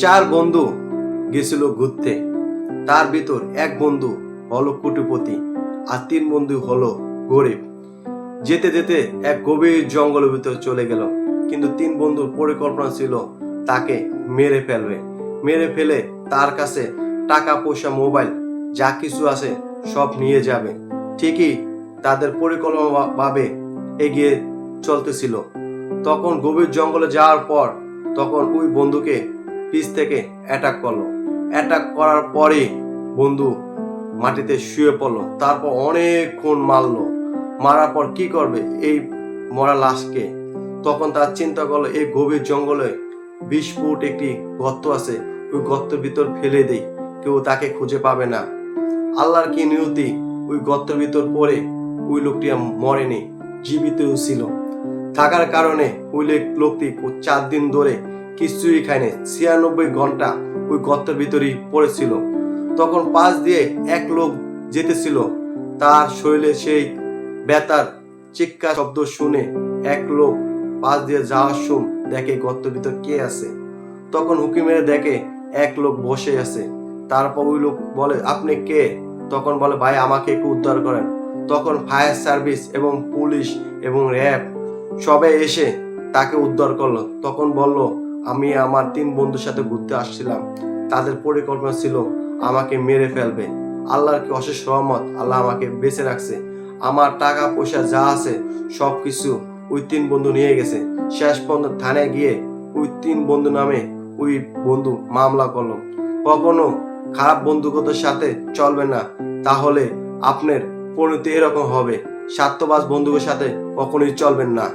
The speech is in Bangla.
চার বন্ধু গেছিল ঘুরতে। তার ভিতর এক বন্ধু হলো কোটিপতি আর তিন বন্ধু হলো গরিব। যেতে যেতে এক গভীর জঙ্গলের ভিতর চলে গেল, কিন্তু তিন বন্ধুর পরিকল্পনা ছিল তাকে মেরে ফেলবে। মেরে ফেলে তার কাছে টাকা পয়সা মোবাইল যা কিছু আছে সব নিয়ে যাবে। ঠিকই তাদের পরিকল্পনা ভাবে এগিয়ে চলতেছিল। তখন গভীর জঙ্গলে যাওয়ার পর তখন ওই বন্ধুকে পিছ থেকে অ্যাটাক করলো। অ্যাটাক করার পরে বন্ধু মাটিতে শুয়ে পড়লো। তারপর অনেকক্ষণ মারলো। মারার পর কি করবে এই মরা লাশকে? তখন তার চিন্তা করলো এই গভীর জঙ্গলে 20 ফুট একটি গর্ত আছে, ওই গর্তের ভিতর ফেলে দেই, কেউ তাকে খুঁজে পাবে না। আল্লাহর কি নিয়তি, ওই গর্তের ভিতর পড়ে ওই লোকটি মরেনি, জীবিতও ছিল। থাকার কারণে ওই লোকটি 4 দিন ধরে কিছুই খায়নি, 96 ঘন্টা ওই গর্তের ভিতরেই পড়েছিল। তখন পাশ দিয়ে এক লোক যেতেছিল, তার শরীরে সেই ব্যথার চিৎকার শব্দ শুনে এক লোক পাশ দিয়ে যাওয়ার সময় দেখে গর্তের ভিতর কে আছে। তখন উঁকি মেরে দেখে এক লোক বসে আছে। তারপর ওই লোক বলে, আপনি কে? তখন বলে, ভাই আমাকে একটু উদ্ধার করেন। তখন ফায়ার সার্ভিস এবং পুলিশ এবং র্যাব সবাই এসে তাকে উদ্ধার করলো। তখন বলল, আমি আমার 3 বন্ধুর সাথে ঘুরতে আসছিলাম, তাদের পরিকল্পনা ছিল আমাকে মেরে ফেলবে। আল্লাহর কি অশেষ রহমত, আল্লাহ আমাকে বেঁচে রাখছে। আমার টাকা পয়সা যা আছে সবকিছু ওই 3 বন্ধু নিয়ে গেছে। শেষ পর্যন্ত থানায় গিয়ে ওই 3 বন্ধু নামে ওই বন্ধু মামলা করলো। কখনো খারাপ বন্ধুত্বের সাথে চলবে না, তাহলে আপনার পরিণতি এরকম হবে। স্বার্থবাজ বন্ধুদের সাথে কখনোই চলবেন না।